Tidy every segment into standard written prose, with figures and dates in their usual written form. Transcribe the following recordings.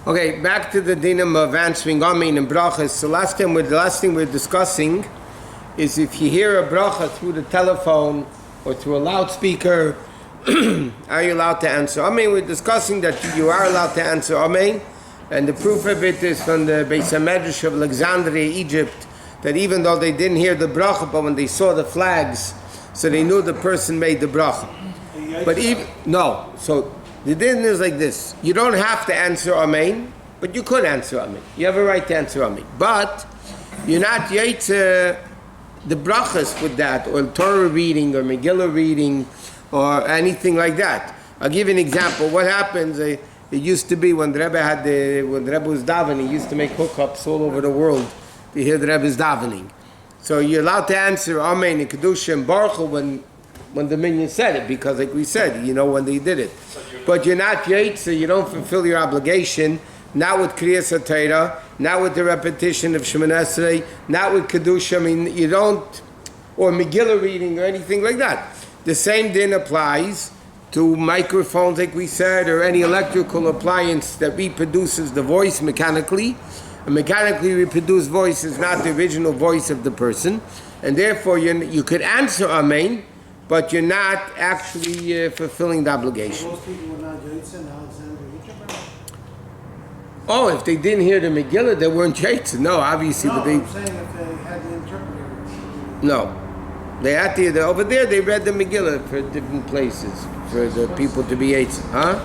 Okay, back to the dinam of answering Amen and brachas. So the last thing we're discussing is if you hear a bracha through the telephone or through a loudspeaker, are you allowed to answer Amen? We're discussing that you are allowed to answer Amen, and the proof of it is from the Beis HaMedrash of Alexandria, Egypt, that even though they didn't hear the bracha, but when they saw the flags, so they knew the person made the bracha. But even, no, so the din is like this. You don't have to answer Amen, but you could answer Amen. You have a right to answer Amen. But you're not yaitze the brachas with that, or Torah reading, or Megillah reading, or anything like that. I'll give you an example. What happens, it used to be when the Rebbe was davening, he used to make hookups all over the world to hear the Rebbe's davening. So you're allowed to answer Amen and Kedusha and Baruch Hu when the minion said it, because like we said, you know when they did it. But you're not yaitze, you don't fulfill your obligation, not with Kriyas HaTorah, not with the repetition of Shemoneh Esrei, not with Kedusha, I mean, you don't, or Megillah reading or anything like that. The same din applies to microphones, like we said, or any electrical appliance that reproduces the voice mechanically. A mechanically reproduced voice is not the original voice of the person, and therefore you could answer Amen, but you're not actually fulfilling the obligation. Most people were not yaitze in Alexandria, Egypt? Oh, if they didn't hear the Megillah, they weren't yaitze. No, obviously, No, but they... I'm saying if they had the interpreter. No. They had to, over there they read the Megillah for different places, for the people to be yaitze. Huh?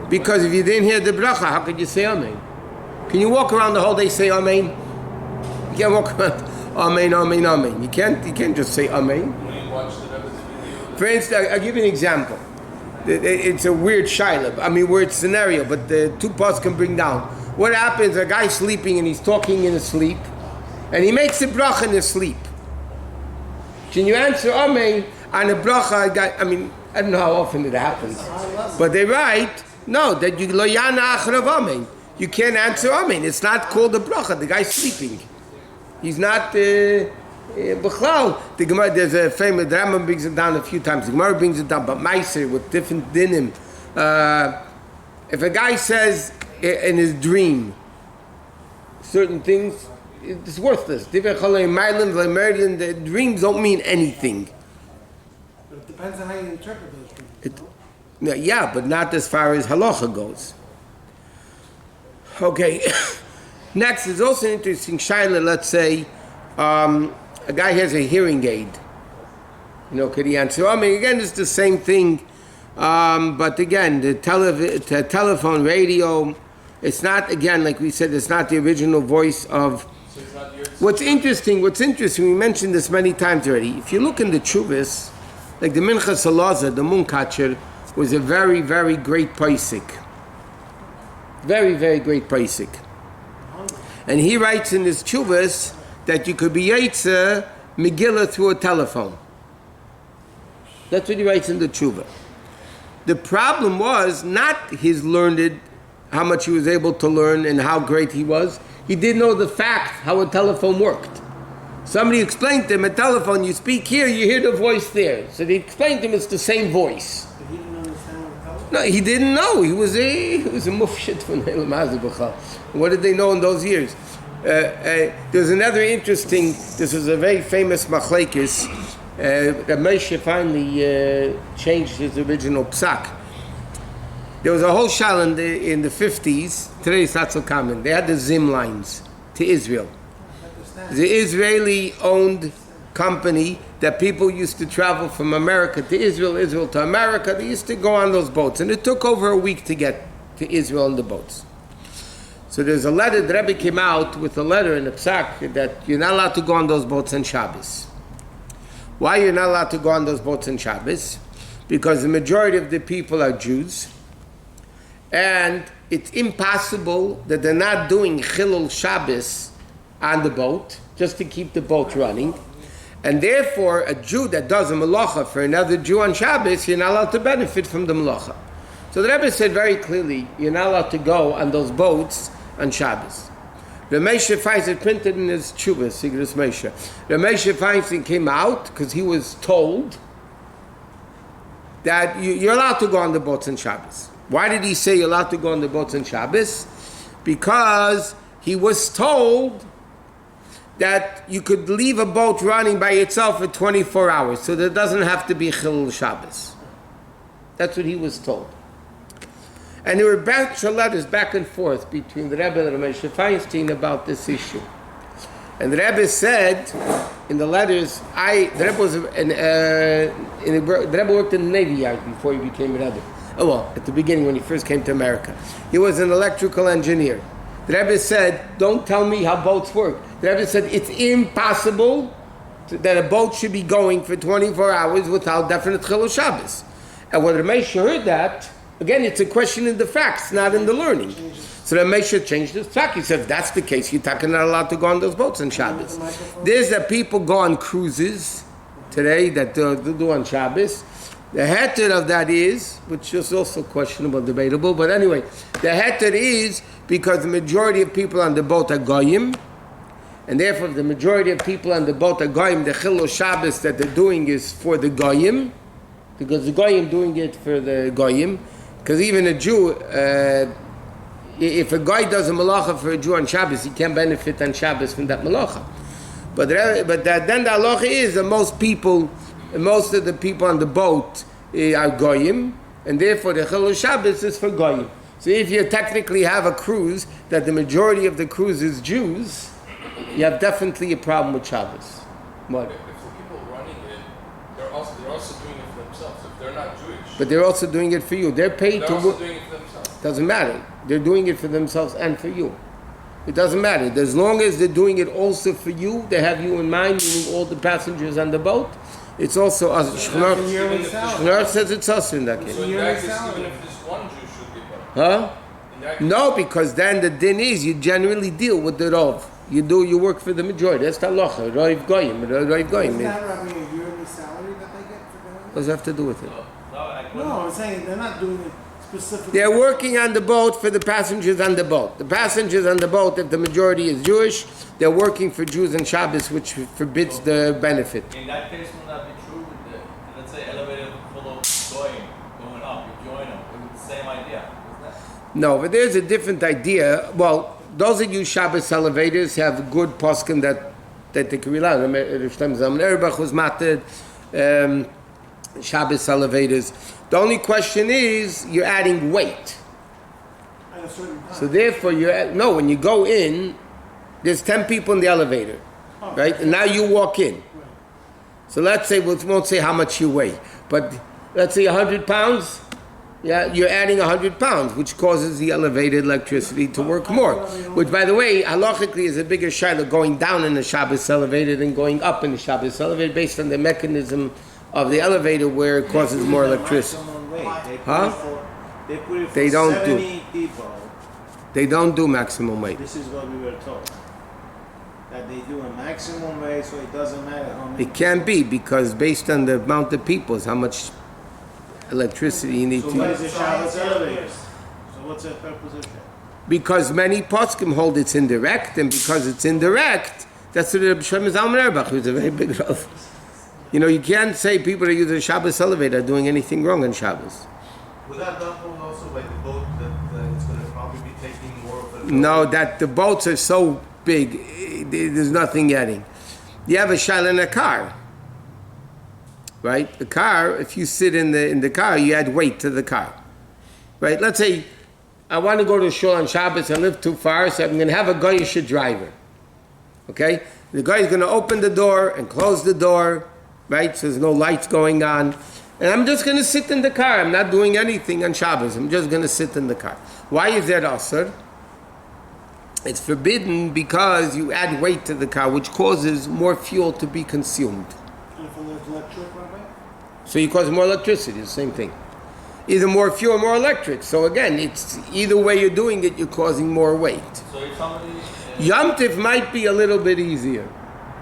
Because if you didn't hear the bracha, how could you say Amen? Can you walk around the whole day say Amen? You can't walk around Amen, Amen, Amen. You can't just say Amen. For instance, I'll give you an example. It's a weird shaila, weird scenario, but the two parts can bring down. What happens, a guy's sleeping and he's talking in his sleep, and he makes a bracha in his sleep. Can you answer Amen on a bracha? I don't know how often it happens, but they write, no, that you lo yana achrav Amen. You can't answer Amen. It's not called a bracha. The guy's sleeping. He's not b'chlal. The Gemara, there's a famous, the Rambam brings it down a few times. The Gemara brings it down, but meiser with different dinim. If a guy says in his dream certain things, it's worthless. The dreams don't mean anything. But it depends on how you interpret those dreams. Yeah, but not as far as halacha goes. Okay. Next is also an interesting shaila. Let's say a guy has a hearing aid. Could he answer? Again, it's the same thing. But again, the telephone, radio, it's not, again, like we said, it's not the original voice of... What's interesting, we mentioned this many times already. If you look in the Chuvas, like the Minchas Alaza, the Munkacher, was a very, very great paisik. Very, very great paisik. And he writes in his Chuvas that you could be yaitze Megillah through a telephone. That's what he writes in the Chuvah. The problem was not his learned, how much he was able to learn and how great he was. He didn't know the fact how a telephone worked. Somebody explained to him, a telephone, you speak here, you hear the voice there. So they explained to him it's the same voice. But he didn't understand what the telephone? No, he didn't know. He was a mufshit from Elam Hazibachal. What did they know in those years? There's another interesting, this was a very famous machlekes. Moshe finally changed his original psak. There was a whole shal in the 50s. Today it's not so common. They had the Zim lines to Israel. The Israeli-owned company that people used to travel from America to Israel, Israel to America. They used to go on those boats, and it took over a week to get to Israel on the boats. So there's a letter, the Rebbe came out with a letter in the psak that you're not allowed to go on those boats on Shabbos. Why you're not allowed to go on those boats on Shabbos? Because the majority of the people are Jews, and it's impossible that they're not doing Chilul Shabbos on the boat, just to keep the boat running. And therefore, a Jew that does a malacha for another Jew on Shabbos, you're not allowed to benefit from the malacha. So the Rebbe said very clearly, you're not allowed to go on those boats on Shabbos. Ramesha Feinstein printed in his Tshuva, Sigris Mesha. Ramesha Feinstein came out because he was told that you're allowed to go on the boats on Shabbos. Why did he say you're allowed to go on the boats on Shabbos? Because he was told that you could leave a boat running by itself for 24 hours, so there doesn't have to be Chilul Shabbos. That's what he was told. And there were bunch of letters back and forth between the Rebbe and Rabbi Feinstein about this issue. And the Rebbe said in the letters, the Rebbe worked in the Navy Yard before he became a Rebbe. Oh well, at the beginning when he first came to America. He was an electrical engineer. The Rebbe said, don't tell me how boats work. The Rebbe said, it's impossible that a boat should be going for 24 hours without definite Chilul Shabbos. And when Ramesha heard that, again, it's a question in the facts, not in the learning. So Ramesha changed his fact. He said, if that's the case, you're not allowed to go on those boats on Shabbos. There's that people go on cruises today that do on Shabbos. The heter of that is, which is also questionable, debatable, but anyway, the heter is because the majority of people on the boat are goyim, and therefore if the majority of people on the boat are goyim, the Chilul Shabbos that they're doing is for the goyim, because the goyim doing it for the goyim, because even a Jew, if a guy does a malacha for a Jew on Shabbos, he can't benefit on Shabbos from that malacha. But then the halacha is that most of the people on the boat are goyim, and therefore the Chilul Shabbos is for goyim. So if you technically have a cruise that the majority of the cruise is Jews, you have definitely a problem with Shabbos. What? If the people running it, they're also doing it for themselves. If they're not Jewish, But they're also doing it for you. They're paid they're to also work. doing it for themselves. Doesn't matter. They're doing it for themselves and for you. It doesn't matter. As long as they're doing it also for you, they have you in mind, meaning all the passengers on the boat. It's also us. Shulchan says it's us in that case. So in that case, even if this one Jew should get one. Huh? No, because then the din is you generally deal with the rov. You work for the majority. That's the halacha. Roiv goyim. Roiv goyim. Isn't that, Rabbi, a yearly salary that they get for doing What does that have to do with it? No, I'm saying they're not doing it specifically. They're working on the boat for the passengers on the boat. The passengers on the boat, if the majority is Jewish, they're working for Jews on Shabbos, which forbids the benefit. In that case, would that be true with the, let's say, elevator full of going up, you join them, it's the same idea, isn't that? No, but there's a different idea. Well, those that use Shabbos elevators have good poskim that they can rely on. Shulchan Aruch was mated, Shabbos elevators. The only question is, you're adding weight. At a certain time. So therefore, when you go in, there's 10 people in the elevator, right? And now you walk in. So let's say, we won't say how much you weigh, but let's say 100 pounds. Yeah, you're adding 100 pounds, which causes the elevated electricity to work more. Which, by the way, halachically is a bigger shayla going down in the Shabbos elevator than going up in the Shabbos elevator, based on the mechanism of the elevator where it causes more electricity. Huh? They put it for They don't do. 70 people. They don't do maximum weight. This is what we were told. That they do a maximum weight, so it doesn't matter how many. It can be, because based on the amount of people is how much electricity you need So to what use. is the Shabbos elevators? So what's the purpose of that? Because many poskim hold it's indirect, and because it's indirect, that's what Rabbi Shlomo Zalman Auerbach, who's a very big Rav. You know, you can't say people that use a Shabbos elevator are doing anything wrong on Shabbos. Would that not hold also like the boat that it's going to probably be taking more of the... No, that the boats are so big, there's nothing getting. You have a shayla in a car, right? The car, if you sit in the car, you add weight to the car, right? Let's say I want to go to a shul on Shabbos. I live too far, so I'm going to have a goyish driver. Okay, the guy is going to open the door and close the door, right? So there's no lights going on, and I'm just going to sit in the car. I'm not doing anything on Shabbos. I'm just going to sit in the car. Why is that asur? It's forbidden because you add weight to the car, which causes more fuel to be consumed. And if there's electric, Rabbi? So you cause more electricity, the same thing. Either more fuel or more electric. So again, it's either way you're doing it, you're causing more weight. So if somebody, Yom Tif might be a little bit easier.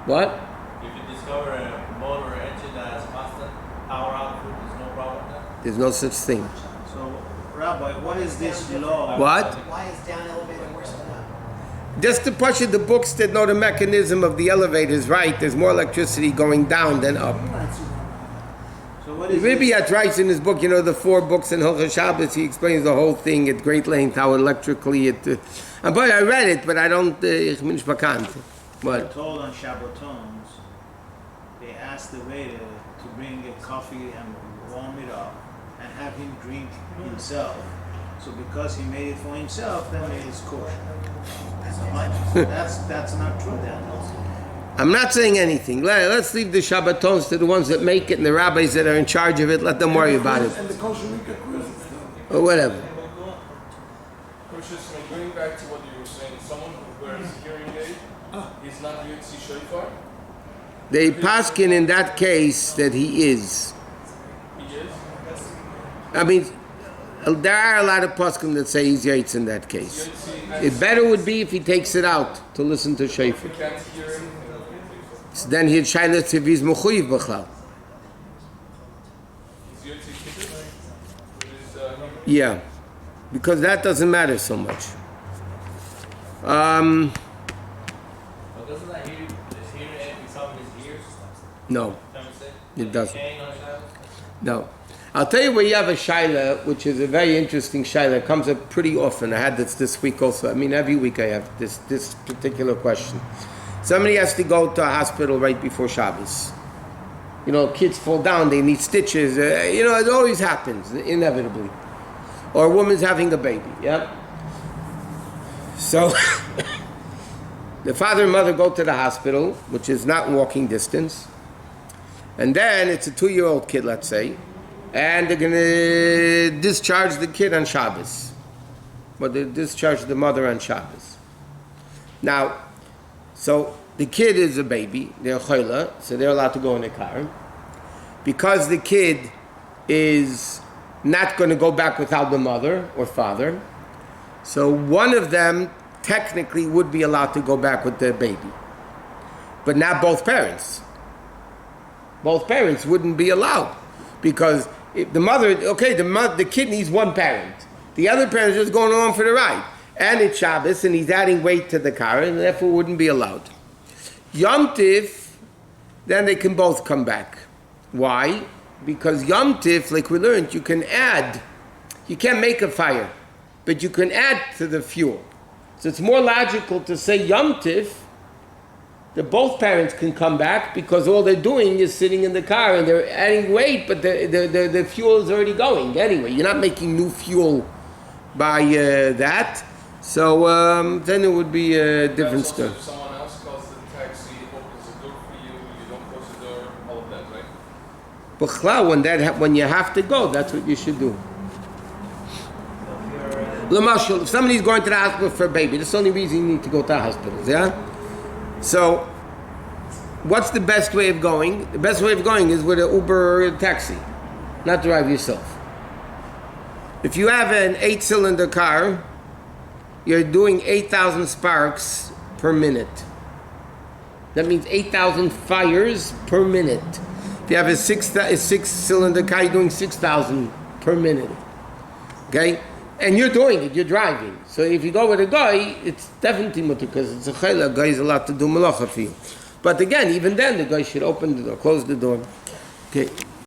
What? if you discover a motor or engine that has constant power output, there's no problem with that? There's no such thing. So, Rabbi, what is this law? What? Why is down elevator worse than up? Just to push it, the books that know the mechanism of the elevators, right? There's more electricity going down than up. So what What is Rabbi this? writes in his book, you know, the 4 books in Hilchos Shabbos, he explains the whole thing at great length, how electrically it... and boy, I read it, but I don't... ich bin nicht bekannt. We're What? told on Shabbatons, they asked the waiter to bring a coffee and warm it up and have him drink himself. So because he made it for himself, that made it kosher. So that's not true then. I'm not saying anything. Let's leave the Shabbatons to the ones that make it and the rabbis that are in charge of it. Let them worry about it. And the kosher Rika cruises though. Or whatever. Shusterman, going back to what you were saying, someone who wears a hearing aid, he's not Yotzi Shofar? They paskin in that case that he is. He is? I mean, there are a lot of paskin that say he's yaitz in that case. Yotzi It better would be if he takes it out to listen to shofar. can't hear anything. So then he'd shine it if he's mechuyev b'chlal. He's Yotzi Kiddush? With his, Yeah, because that doesn't matter so much. But doesn't that hear, this hearing aid become his ears? No, it doesn't. Hang on that? No. I'll tell you where you have a shaila, which is a very interesting shaila. It comes up pretty often. I had this week also. I mean, every week I have this particular question. Somebody has to go to a hospital right before Shabbos. You know, kids fall down, they need stitches. You know, it always happens, inevitably. Or a woman's having a baby, yeah? So, the father and mother go to the hospital, which is not walking distance. And then it's a 2-year-old kid, let's say. And they're going to discharge the kid on Shabbos. But they discharge the mother on Shabbos. Now, so the kid is a baby, they're choila, so they're allowed to go in the car. Because the kid is not going to go back without the mother or father, so one of them technically would be allowed to go back with the baby. But not both parents. Both parents wouldn't be allowed. Because if the mother, the kid needs one parent. The other parent is just going along for the ride. And it's Shabbos, and he's adding weight to the car, and therefore wouldn't be allowed. Yom Tif, then they can both come back. Why? Because Yom Tif, like we learned, you can add. You can't make a fire, but you can add to the fuel. So it's more logical to say Yom Tif, that both parents can come back, because all they're doing is sitting in the car, and they're adding weight, but the fuel is already going anyway. You're not making new fuel by that. So then it would be a different That's also story. if someone else calls the taxi, opens the door for you, you don't close the door, all of that, right? But when you have to go, that's what you should do. Lamashal, if somebody's going to the hospital for a baby, that's the only reason you need to go to hospitals, yeah? So, what's the best way of going? The best way of going is with an Uber or a taxi, not drive yourself. If you have an 8-cylinder car, you're doing 8,000 sparks per minute. That means 8,000 fires per minute. If you have a 6-cylinder car, you're doing 6,000 per minute. Okay? And you're doing it, you're driving. So if you go with a guy, it's definitely mutter, because it's a chayla. A guy is allowed to do malacha for you. But again, even then, the guy should open the door, close the door. Okay.